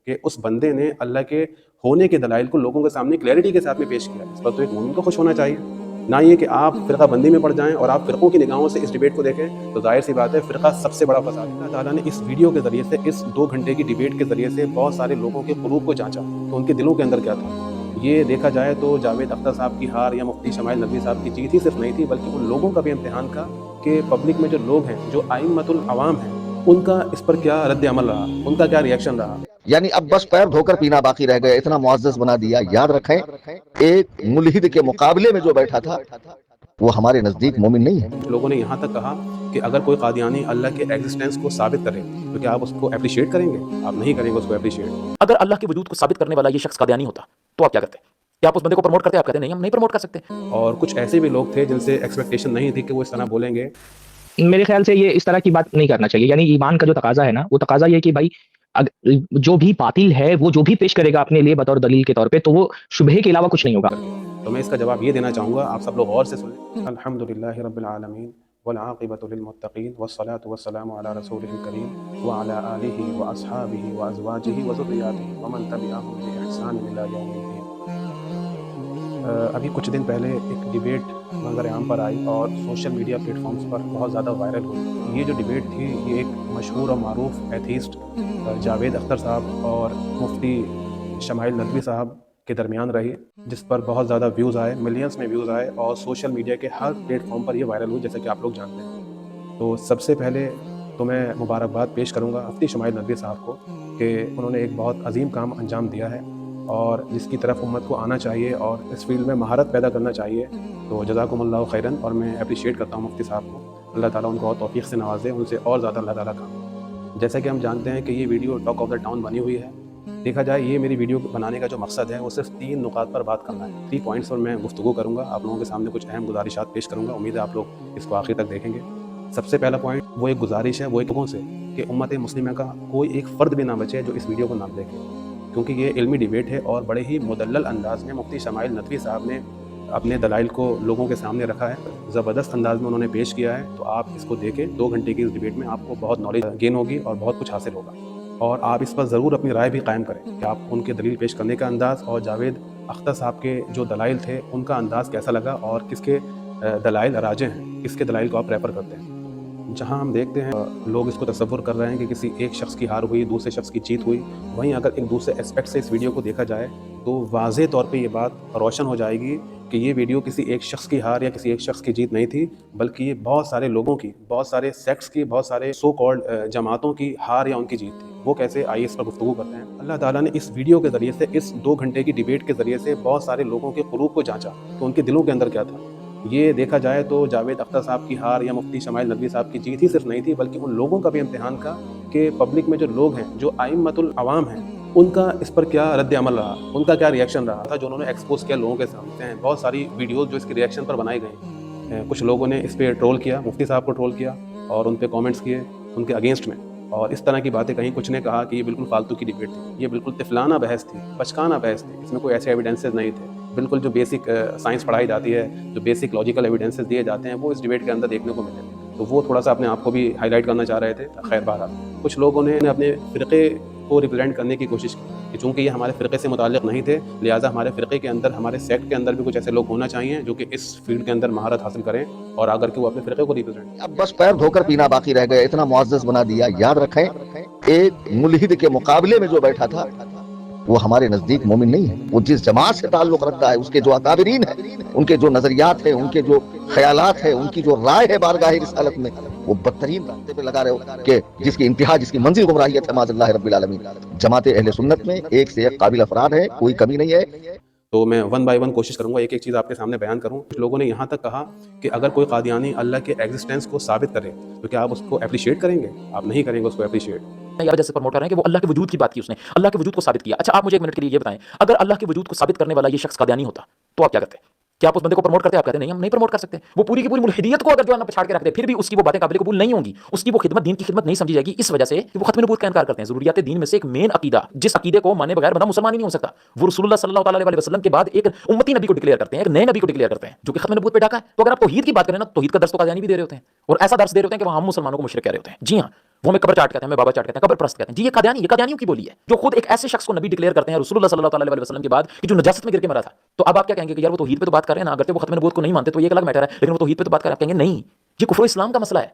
کہ اس بندے نے اللہ کے ہونے کے دلائل کو لوگوں کے سامنے کلیئرٹی کے ساتھ میں پیش کیا. اس پر تو ایک مومن کو خوش ہونا چاہیے, نہ یہ کہ آپ فرقہ بندی میں پڑ جائیں اور آپ فرقوں کی نگاہوں سے اس ڈیبیٹ کو دیکھیں. تو ظاہر سی بات ہے فرقہ سب سے بڑا فساد ہے. اللہ تعالیٰ نے اس ویڈیو کے ذریعے سے, اس 2 گھنٹے کی ڈیبیٹ کے ذریعے سے بہت سارے لوگوں کے قلوب کو جانچا کہ ان کے دلوں کے اندر کیا تھا. یہ دیکھا جائے تو جاوید اختر صاحب کی ہار یا مفتی شمائل ندوی صاحب کی جیت ہی صرف نہیں تھی, بلکہ ان لوگوں کا بھی امتحان کا کہ پبلک میں جو لوگ ہیں, جو ائمۃ العوام ہیں, ان کا اس پر کیا رد عمل رہا, ان کا کیا ریئیکشن رہا. یعنی اب بس پیر دھو کر پینا باقی رہ گیا, اتنا معزز بنا دیا. یاد رکھیں ایک ملحد کے مقابلے میں جو بیٹھا تھا وہ ہمارے نزدیک مومن نہیں ہے. لوگوں نے یہاں تک کہا کہ اگر کوئی قادیانی اللہ کے ایگزسٹنس کو ثابت کرے تو کیا آپ اس کو اپریشیٹ کریں گے؟ آپ نہیں کریں گے اس کو اپریشیٹ. اگر اللہ کے وجود کو ثابت کرنے والا یہ شخص قادیانی ہوتا تو آپ کیا کرتے؟ کیا آپ اس بندے کو پروموٹ کرتے؟ آپ کہتے نہیں, ہم نہیں پروموٹ کر سکتے. اور کچھ ایسے بھی لوگ تھے جن سے ایکسپیکٹیشن نہیں تھی کہ وہ اس طرح بولیں گے. میرے خیال سے یہ اس طرح کی بات نہیں کرنا چاہیے. یعنی ایمان کا جو تقاضا ہے نا, وہ تقاضا یہ کہ بھائی جو بھی باطل ہے وہ جو بھی پیش کرے گا اپنے لیے بطور دلیل کے طور پہ, تو وہ شبہے کے علاوہ کچھ نہیں ہوگا. تو میں اس کا جواب یہ دینا چاہوں گا, آپ سب لوگ غور سے سنیں. الحمدللہ رب العالمین والعاقبۃ للمتقین والصلاۃ والسلام علی رسولہ الکریم وعلی آلہ واصحابہ وازواجہ وذریاتہ ومن تبعہم بإحسان الی یوم الدین. ابھی کچھ دن پہلے ایک ڈیبیٹ منظر عام پر آئی اور سوشل میڈیا پلیٹ فارمز پر بہت زیادہ وائرل ہوئی. یہ جو ڈیبیٹ تھی یہ ایک مشہور اور معروف ایتھیسٹ جاوید اختر صاحب اور مفتی شمائل ندوی صاحب کے درمیان رہی, جس پر بہت زیادہ ویوز آئے, ملینز میں ویوز آئے, اور سوشل میڈیا کے ہر پلیٹ فارم پر یہ وائرل ہوئی جیسا کہ آپ لوگ جانتے ہیں. تو سب سے پہلے تو میں مبارکباد پیش کروں گا مفتی شمائل ندوی صاحب کو کہ انہوں نے ایک بہت عظیم کام انجام دیا ہے اور جس کی طرف امت کو آنا چاہیے اور اس فیلڈ میں مہارت پیدا کرنا چاہیے. تو جزاکم اللہ خیراً, اور میں اپریشیٹ کرتا ہوں مفتی صاحب کو. اللہ تعالیٰ ان کو اور توفیق سے نوازے, ان سے اور زیادہ اللہ تعالیٰ کام. جیسا کہ ہم جانتے ہیں کہ یہ video talk of the town بنی ہوئی ہے. دیکھا جائے یہ میری ویڈیو بنانے کا جو مقصد ہے وہ صرف 3 نکات پر بات کرنا ہے. 3 پوائنٹس پر میں گفتگو کروں گا, آپ لوگوں کے سامنے کچھ اہم گزارشات پیش کروں گا. امید ہے آپ لوگ اس کو آخر تک دیکھیں گے. سب سے پہلا پوائنٹ وہ ایک گزارش ہے, وہ ایک لوگوں سے کہ امت مسلمہ کا کوئی ایک فرد بھی نہ بچے جو اس ویڈیو کو نہ دیکھے, کیونکہ یہ علمی ڈیبیٹ ہے اور بڑے ہی مدلل انداز میں مفتی شمائل ندوی صاحب نے اپنے دلائل کو لوگوں کے سامنے رکھا ہے. زبردست انداز میں انہوں نے پیش کیا ہے. تو آپ اس کو دیکھیں, 2 گھنٹے کی اس ڈیبیٹ میں آپ کو بہت نالج گین ہوگی اور بہت کچھ حاصل ہوگا. اور آپ اس پر ضرور اپنی رائے بھی قائم کریں کہ آپ ان کے دلیل پیش کرنے کا انداز اور جاوید اختر صاحب کے جو دلائل تھے ان کا انداز کیسا لگا, اور کس کے دلائل راجح ہیں, کس کے دلائل کو آپ پریفر کرتے ہیں. جہاں ہم دیکھتے ہیں لوگ اس کو تصور کر رہے ہیں کہ کسی ایک شخص کی ہار ہوئی, دوسرے شخص کی جیت ہوئی, وہیں اگر ایک دوسرے اسپیکٹ سے اس ویڈیو کو دیکھا جائے تو واضح طور پہ یہ بات روشن ہو جائے گی کہ یہ ویڈیو کسی ایک شخص کی ہار یا کسی ایک شخص کی جیت نہیں تھی, بلکہ یہ بہت سارے لوگوں کی, بہت سارے سیکٹس کی, بہت سارے سو کالڈ جماعتوں کی ہار یا ان کی جیت تھی. وہ کیسے, آئیے اس پر گفتگو کرتے ہیں. اللہ تعالیٰ نے اس ویڈیو کے ذریعے سے, اس 2 گھنٹے کی ڈیبیٹ کے ذریعے سے بہت سارے لوگوں کے قلوب کو جانچا کہ ان کے دلوں کے اندر کیا تھا. یہ دیکھا جائے تو جاوید اختر صاحب کی ہار یا مفتی شمائل ندوی صاحب کی جیت ہی صرف نہیں تھی, بلکہ ان لوگوں کا بھی امتحان کا کہ پبلک میں جو لوگ ہیں, جو ائمۃ العوام ہیں, ان کا اس پر کیا رد عمل رہا, ان کا کیا ریئیکشن رہا تھا, جو انہوں نے ایکسپوز کیا لوگوں کے سامنے ہیں. بہت ساری ویڈیوز جو اس کے ریئیکشن پر بنائی گئی, کچھ لوگوں نے اس پہ ٹرول کیا, مفتی صاحب کو ٹرول کیا اور ان پہ کامنٹس کیے ان کے اگینسٹ میں, اور اس طرح کی باتیں کہیں. کچھ نے کہا کہ یہ بالکل فالتو کی ڈیبیٹ تھی, یہ بالکل طفلانہ بحث تھی, بچکانہ بحث تھی, اس میں کوئی ایسے ایویڈنسز نہیں تھے. بالکل جو بیسک سائنس پڑھائی جاتی ہے, جو بیسک لاجیکل ایویڈنسز دیے جاتے ہیں, وہ اس ڈیبیٹ کے اندر دیکھنے کو ملے. تو وہ تھوڑا سا اپنے آپ کو بھی ہائی لائٹ کرنا چاہ رہے تھے. خیر بہرحال کچھ لوگوں نے اپنے فرقے کو ریپرزینٹ کرنے کی کوشش کی کہ چونکہ یہ ہمارے فرقے سے متعلق نہیں تھے, لہٰذا ہمارے فرقے کے اندر, ہمارے سیکٹ کے اندر بھی کچھ ایسے لوگ ہونا چاہیے جو کہ اس فیلڈ کے اندر مہارت حاصل کریں اور اگر کہ وہ اپنے فرقے کو ریپرزینٹ. اب بس پیر دھو کر پینا باقی رہ گیا, اتنا معزز بنا دیا. یاد رکھیں ایک ملحد کے مقابلے میں جو بیٹھا تھا وہ ہمارے نزدیک مومن نہیں ہے. وہ جس جماعت سے تعلق رکھتا ہے, اس کے جو اکابرین ہیں, ان کے جو نظریات ہیں, ان کے جو خیالات ہیں, ان کی جو رائے ہے بارگاہ رسالت میں, وہ بدترین راستے پہ لگا رہے ہو کہ جس کی انتہا, جس کی منزل گمراہیت ہے معاذ اللہ رب العالمین. جماعت اہل سنت میں ایک سے ایک قابل افراد ہے, کوئی کمی نہیں ہے. تو میں 1 بائی 1 کوشش کروں گا ایک ایک چیز آپ کے سامنے بیان کروں. کچھ لوگوں نے یہاں تک کہا کہ اگر کوئی قادیانی اللہ کے ایگزسٹنس کو ثابت کرے تو کیا آپ اس کو اپریشیٹ کریں گے؟ آپ نہیں کریں گے اس کو اپریشیٹ. یا وجہ سے پروموٹ کر رہے ہیں کہ وہ اللہ کے وجود کی بات کی, اس نے اللہ کے وجود کو ثابت کیا. اچھا آپ مجھے 1 منٹ کے لیے یہ بتائیں, اگر اللہ کے وجود کو ثابت کرنے والا یہ شخص قادیانی ہوتا تو آپ کیا کرتے؟ کیا آپ اس بندے کو پروموٹ کرتے؟ آپ کہتے ہیں نہیں, ہم نہیں پروموٹ کر سکتے. وہ پوری کی پوری ملحدیت کو اگر جو ہے نا پچھاڑ کے رکھ دے, پھر بھی اس کی وہ باتیں قابل قبول نہیں ہوں گی, اس کی وہ خدمت دین کی خدمت نہیں سمجھی جائے گی, اس وجہ سے کہ وہ ختم نبوت کا انکار کرتے ہیں. ضروریات دین میں سے ایک مین عقیدہ, جس عقیدے کو مانے بغیر بندہ مسلمان ہی نہیں ہو سکتا, وہ رسول اللہ صلی اللہ علیہ وسلم کے بعد ایک امتی نبی کو ڈکلیئر کرتے ہیں, ایک نئے نبی کو ڈکلیئر کرتے ہیں جو کہ ختم نبوت پہ ڈاکا ہے. تو اگر آپ توحید کی بات کریں نا, توحید کا درس تو قادیانی بھی دے رہے ہوتے ہیں, اور ایسا درس دے رہے ہوتے ہیں کہ وہ ہم مسلمانوں کو مشرک کہہ رہے ہوتے ہیں. جی ہاں, वो हमें कब्र चाट कहते हैं, हमें बाबा चाट कहते हैं, कब्र परस्त कहते हैं। जी ये कादियानियों की बोली है, जो खुद एक ऐसे शख्स को नबी डिक्लेयर करते हैं रसूलुल्लाह सल्लल्लाहु अलैहि वसल्लम के बाद कि जो नजासत में गिर के मरा था। तो अब आप क्या कहेंगे कि यार वो तौहीद पे तो बात कर रहे हैं ना, अगर वो खत्म नबूवत को नहीं मानते तो ये एक अलग मैटर है, लेकिन वो तौहीद पे तो बात कर रहे हैं। आप कहेंगे नहीं, ये कुफ्र इस्लाम का मसला है।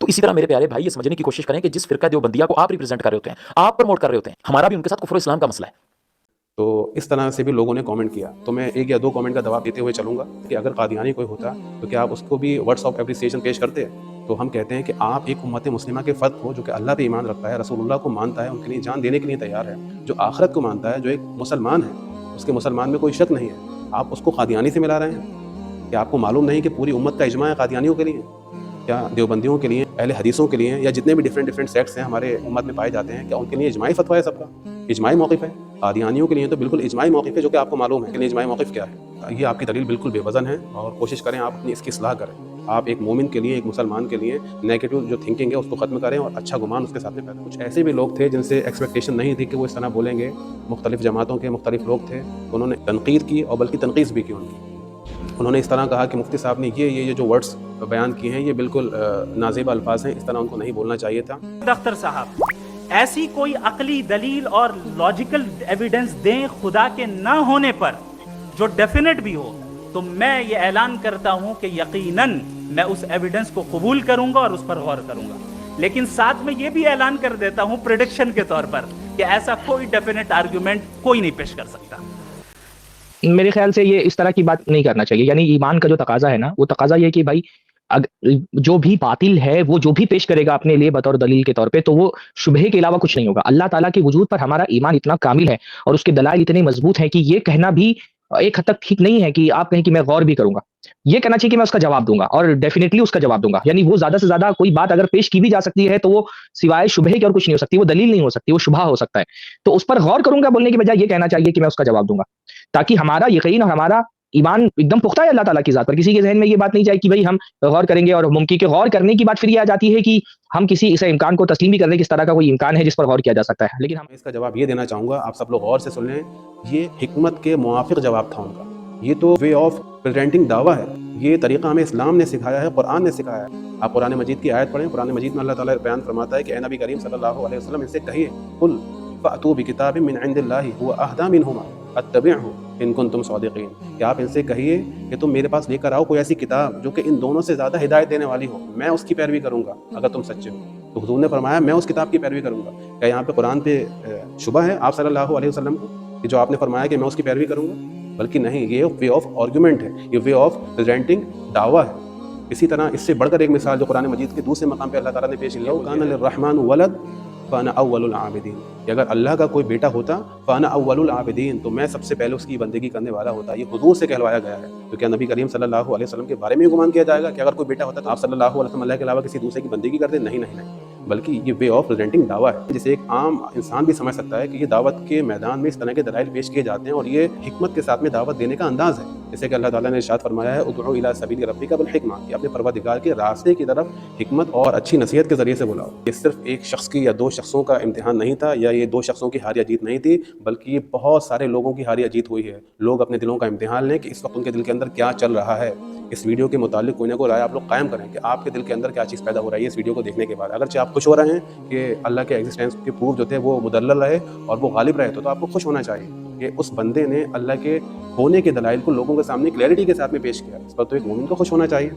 तो इसी तरह मेरे प्यारे भाई ये समझने की कोशिश करें कि जिस फिरका देवबंदिया को आप रिप्रेजेंट कर रहे होते हैं, आप प्रमोट कर रहे होते हैं, हमारा भी उनके साथ कुफ्र इस्लाम का मसला है। तो इस तरह से भी लोगों ने कमेंट किया। तो मैं एक या दो कमेंट का जवाब देते हुए चलूँगा कि अगर कादियानी कोई होता तो क्या आप उसको भी वर्ड्स ऑफ एप्रिसिएशन पेश करते हैं? तो हम कहते हैं कि आप एक उम्मत मुस्लिमा के फ़र्द को जो कि अल्लाह पे ईमान रखता है, रसूलुल्लाह को मानता है, उनके लिए जान देने के लिए तैयार है, जो आखिरत को मानता है, जो एक मुसलमान है, उसके मुसलमान में कोई शक नहीं है, आप उसको कादियानी से मिला रहे हैं? क्या आपको मालूम नहीं कि पूरी उम्मत का इजमा है कादियानियों के लिए? क्या देवबंदियों के लिए, अहले हदीसों के लिए, या जितने भी डिफरेंट सेक्ट्स हैं हमारे उम्मत में पाए जाते हैं, क्या उनके लिए इजमाई फतवा है सबका? इजमाई मौक़िफ़ है? कादियानियों के लिए तो बिल्कुल इजमाई मौक़िफ़ है, जो कि आपको मालूम है कि इजमाई मौक़िफ़ क्या है। ये आपकी दलील बिल्कुल बेवज़न है और कोशिश करें आप अपनी इसकी इस्लाह करें। आप एक मोमिन के लिए, एक मुसलमान के लिए नेगेटिव जो थिंकिंग है उसको ख़त्म करें और अच्छा गुमान उसके साथ में पैदा। कुछ ऐसे भी लोग थे जिनसे एक्सपेक्टेशन नहीं थी कि वो इस तरह बोलेंगे, मुख्तलिफ़ जमातों के मुख्तलिफ़ लोग थे, उन्होंने तनक़ीद की और बल्कि तनक़ीस भी की उनकी। उन्होंने इस तरह कहा कि मुफ्ती साहब ने ये जो वर्ड्स बयान किए हैं ये बिल्कुल नाज़ेबा अल्फाज हैं, इस तरह उनको नहीं बोलना चाहिए था। अख्तर साहब ऐसी कोई अकली दलील और लॉजिकल एविडेंस दें खुदा के ना होने पर जो डेफिनेट भी हो, तो मैं ये ऐलान करता हूँ कि यकीनन मैं उस एविडेंस को कबूल करूँगा और उस पर गौर करूँगा। लेकिन साथ में ये भी ऐलान कर देता हूँ प्रेडिक्शन के तौर पर कि ऐसा कोई डेफिनेट आर्गुमेंट कोई नहीं पेश कर सकता। मेरे ख्याल से ये इस तरह की बात नहीं करना चाहिए। यानी ईमान का जो तकाजा है ना, वो तकाजा ये कि भाई जो भी बातिल है वो जो भी पेश करेगा अपने लिए बतौर दलील के तौर पे, तो वो शुबहे के अलावा कुछ नहीं होगा। अल्लाह ताला के वजूद पर हमारा ईमान इतना कामिल है और उसके दलाइल इतने मजबूत हैं कि ये कहना भी एक हद तक ठीक नहीं है कि आप कहें कि मैं गौर भी करूंगा। ये कहना चाहिए कि मैं उसका जवाब दूंगा और डेफिनेटली उसका जवाब दूंगा। यानी वो ज्यादा से ज्यादा कोई बात अगर पेश की भी जा सकती है तो वो सिवाय शुबहे के और कुछ नहीं हो सकती, वो दलील नहीं हो सकती, वो शुबहा हो सकता है। तो उस पर गौर करूंगा बोलने की बजाय ये कहना चाहिए कि मैं उसका जवाब दूंगा, ताकि हमारा यकीन और हमारा ईमान एकदम पुख्ता है अल्लाह ताला की ज़ात पर। किसी के ज़हन में ये बात नहीं जाए कि भाई हम गौर करेंगे, और मुमकिन के गौर करने की बात फिर ये आ जाती है कि हम किसी इस इम्कान को तस्लीम भी कर लें कि इस तरह का कोई इम्कान है जिस पर गौर किया जा सकता है। लेकिन हम इसका जवाब ये देना चाहूँगा, आप सब लोग गौर से सुन लें, ये हिकमत के मुआफ़िक़ जवाब था उनका। ये तो वे ऑफ प्रेजेंटिंग दावा है, ये तरीक़ा हमें इस्लाम ने सिखाया है, कुरान ने सिखाया है। आप कुरान मजीद की आयत पढ़ें, कुरान मजीद में अल्लाह ताला बयान फरमाता है कि ए नबी करीम सल्लल्लाहु अलैहि वसल्लम इनसे कहिए, कुल फ़अतू बिकिताबिम मिन इंदिल्लाहि हुवा अहदा मिनहुमा अत्तबिअहु इन कुंतुम सादिक़ीन। कि आप इनसे कहिए कि तुम मेरे पास लेकर आओ कोई ऐसी किताब जो कि इन दोनों से ज़्यादा हिदायत देने वाली हो, मैं उसकी पैरवी करूँगा अगर तुम सच्चे हो। तो हुज़ूर ने फरमाया मैं उस किताब की पैरवी करूँगा। क्या यहाँ पे कुरान पे शुबह है आप सल्लल्लाहु अलैहि वसल्लम को कि जो आपने फरमाया कि मैं उसकी पैरवी करूँगा? बल्कि नहीं, ये वे ऑफ आर्गूमेंट है, ये वे ऑफ प्रेजेंटिंग दावा है। इसी तरह इससे बढ़कर एक मिसाल जो कुरान मजीद के दूसरे मकाम पे अल्लाह ताला ने पेश किया, कान लिर्रहमान वलद फ़ाना अव्वलुल आबिदीन, कि अगर अल्लाह का कोई बेटा होता फ़ाना अव्वलुल आबिदीन, तो मैं सबसे पहले उसकी बंदगी करने वाला होता। ये हुजूर से कहलवाया गया है। तो क्या नबी करीम सल्लल्लाहु अलैहि वसल्लम के बारे में गुमान किया जाएगा कि अगर कोई बेटा होता तो आप सल्लल्लाहु अलैहि वसल्लम अल्लाह के अलावा किसी दूसरे की बंदगी करते? नहीं नहीं नहीं, बल्कि ये वे ऑफ प्रेजेंटिंग दावा है, जिसे एक आम इंसान भी समझ सकता है कि ये दावत के मैदान में इस तरह के दलाइल पेश किए जाते हैं और ये हिकमत के साथ में दावत देने का अंदाज़ है। जैसे कि अल्लाह ताला ने इरशाद फरमाया है, उदउ इला सबील रब्बिका बिल हिकमा, कि अपने परवरदिगार के रास्ते की तरफ हिकमत और अच्छी नसीहत के ज़रिए से बुलाओ। ये सिर्फ एक शख्स की या दो शख्सों का इम्तिहान नहीं था, या ये दो शख्सों की हार या जीत नहीं थी, बल्कि ये बहुत सारे लोगों की हार या जीत हुई है। लोग अपने दिलों का इम्तिहान लें कि इस वक्त उनके दिल के अंदर क्या चल रहा है। इस वीडियो के मुतालिक कोई ना कोई राय आप लोग कायम करें कि आपके दिल के अंदर क्या चीज़ पैदा हो रही है इस वीडियो को देखने के बाद। अगर आप खुश हो रहे हैं कि अल्लाह के एग्जिस्टेंस के प्रूफ जो थे वो मुदल्लल रहे और वो गालिब रहे, तो आपको खुश होना चाहिए कि उस बंदे ने अल्लाह के होने के दलाइल को लोगों के सामने क्लैरिटी के साथ में पेश किया। इस पर तो एक मोमिन को खुश होना चाहिए,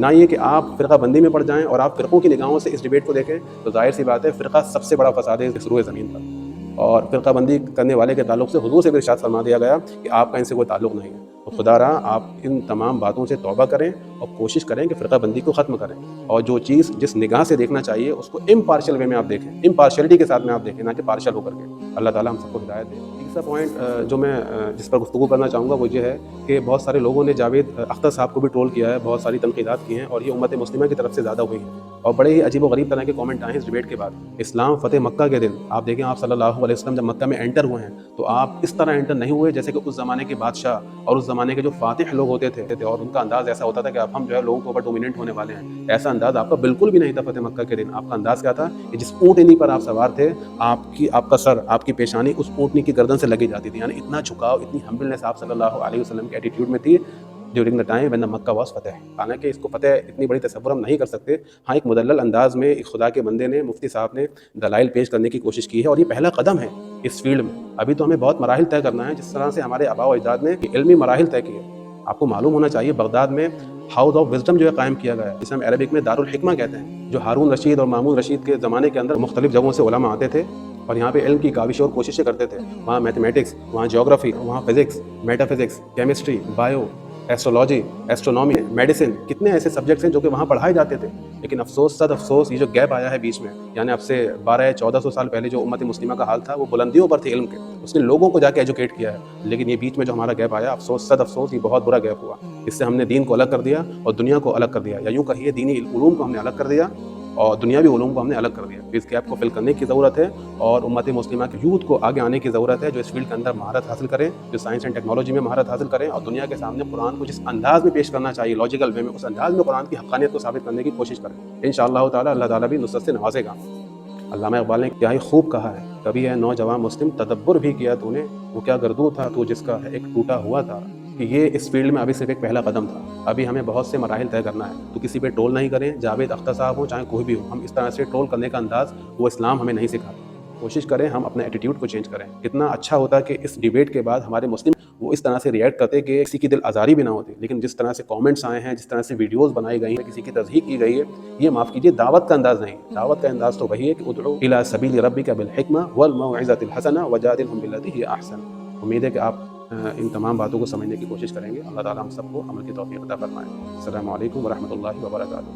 ना ये कि आप फ़िरका बंदी में पड़ जाएं और आप फ़िरक़ों की निगाहों से इस डिबेट को देखें। तो जाहिर सी बात है फ़िरका सबसे बड़ा फसाद है इस रूए ज़मीन पर, और फ़िरका बंदी करने वाले के ताल्लुक़ से हुज़ूर से भी इरशाद फरमा दिया गया कि आपका इनसे कोई ताल्लुक़ नहीं है। तो खुदा रहा आप इन तमाम बातों से तौबा करें और कोशिश करें कि फ़िरका बंदी को ख़त्म करें, और जो चीज़ जिस निगाह से देखना चाहिए उसको इम्पार्शियल वे में आप देखें, इम्पार्शियलिटी के साथ में आप देखें, ना कि पार्शियल होकर के। अल्लाह ताला हम सबको हिदायत दे। तीसरा पॉइंट जो मैं जिस पर गुफ्तगू करना चाहूँगा वो ये है कि बहुत सारे लोगों ने जावेद अख्तर साहब को भी ट्रोल किया है, बहुत सारी तनकीदात की हैं, और ये उम्मत मुस्लिमा की तरफ से ज़्यादा हुई हैं, और बड़े ही अजीब व गरीब तरह के कमेंट आए हैं इस डिबेट के बाद। इस्लाम फ़तेह मक्का के दिन आप देखें, आप सल्लल्लाहु अलैहि वसल्लम जब मक्का में एंटर हुए हैं तो आप इस तरह एंटर नहीं हुए जैसे कि उस ज़माने के बादशाह और उस ज़माने के जो फातिह लोग होते थे, और उनका अंदाज़ ऐसा होता था कि अब हम जो है लोगों के ऊपर डोमिनेंट होने वाले हैं। ऐसा अंदाज़ आपका बिल्कुल भी नहीं था फ़तेह मक्का के दिन। आपका अंदाज़ क्या था कि जिस ऊँटनी पर आप सवार थे, आपका सर, आपकी पेशानी उस ऊँटनी की गर्दन से लगी जाती थी। यानी इतना झुकाव, इतनी हम्बलनेस आप सल्लल्लाहु अलैहि वसल्लम के एटीट्यूड में थी। During the time when the Mecca was फतह। हालांकि इसको फतह इतनी बड़ी तसव्वुर हम नहीं कर सकते। हाँ, एक मुदल्लल अंदाज में एक खुदा के बंदे ने, मुफ्ती साहब ने दलाइल पेश करने की कोशिश की है और ये पहला कदम है इस फील्ड में। अभी तो हमें बहुत मराहिल तय करना है, जिस तरह से हमारे आबा व अजदाद ने इल्मी मराहिल तय किए। आपको मालूम होना चाहिए बगदाद में हाउस ऑफ विजडम जो है कायम किया गया है, जिसे हम अरबिक में दारुल हिकमा कहते हैं, जो हारून रशीद और मामून रशीद के ज़माने के अंदर मुख्तलिफ जगहों से उलमा आते थे और यहाँ पे इल्म की काविश और कोशिशें करते थे। वहाँ मैथमेटिक्स, वहाँ ज्योग्राफी, वहाँ physics, metaphysics, chemistry, bio, astrology, astronomy, medicine, कितने ऐसे सब्जेक्ट्स हैं जो कि वहाँ पढ़ाए जाते थे। लेकिन अफसोस सद अफसोस, ये जो गैप आया है बीच में, यानी अब से 1200-1400 साल पहले जो उम्मत मुस्लिमा का हाल था वो बुलंदियों पर थे इल्म के, उसने लोगों को जाके एजुकेट किया है। लेकिन ये बीच में जो हमारा गैप आया, अफसोस सद अफसोस, ये बहुत बुरा गैप हुआ। इससे हमने दीन को अलग कर दिया और दुनिया को अलग कर दिया, या यूँ कहिए दीनी उलूम को हमने अलग कर दिया और दुनियावी उलूम को हमने अलग कर दिया। इस गैप को फिल करने की ज़रूरत है और उम्मत मुस्लिमा के यूथ को आगे आने की ज़रूरत है, जो इस फील्ड के अंदर महारत हासिल करें, जो साइंस एंड टेक्नोलॉजी में महारत हासिल करें और दुनिया के सामने कुरान को जिस अंदाज़ में पेश करना चाहिए, लॉजिकल वे में, उस अंदाज़ में कुरान की हक़ानियत को साबित करने की कोशिश करें। इंशाअल्लाह ताला अल्लाह ताला भी नुसरत से नवाजेगा। अल्लामा इक़बाल ने क्या ही खूब कहा है, कभी है नौजवान मुस्लिम तदब्बुर भी किया तूने, वो क्या गर्दू था तू जिसका है एक टूटा हुआ था। कि ये इस फील्ड में अभी सिर्फ एक पहला कदम था, अभी हमें बहुत से मराहिल तय करना है। तो किसी पे ट्रोल नहीं करें, जावेद अख्तर साहब हो चाहे कोई भी हो, हम इस तरह से ट्रोल करने का अंदाज़ वो इस्लाम हमें नहीं सिखाता। कोशिश करें हम अपने एटीट्यूड को चेंज करें। कितना अच्छा होता कि इस डिबेट के बाद हमारे मुस्लिम वो इस तरह से रिएक्ट करते कि किसी की दिल आज़ारी भी ना होती। लेकिन जिस तरह से कमेंट्स आए हैं, जिस तरह से वीडियोस बनाई गई हैं, किसी की तज़हीक की गई है, ये माफ़ कीजिए दावत का अंदाज़ नहीं। दावत का अंदाज़ तो वही है कि उदउ इला सबील रब्बिका बिल हिकमा वल मौइज़तिल हसना वजादिलहुम बिल्लती हिय अहसन। उम्मीद है कि आप इन तमाम बातों को समझने की कोशिश करेंगे। अल्लाह ताला हम सबको अमल की तौफीक अता फरमाए। अस्सलामु अलैकुम व रहमतुल्लाहि व बरकातुहू।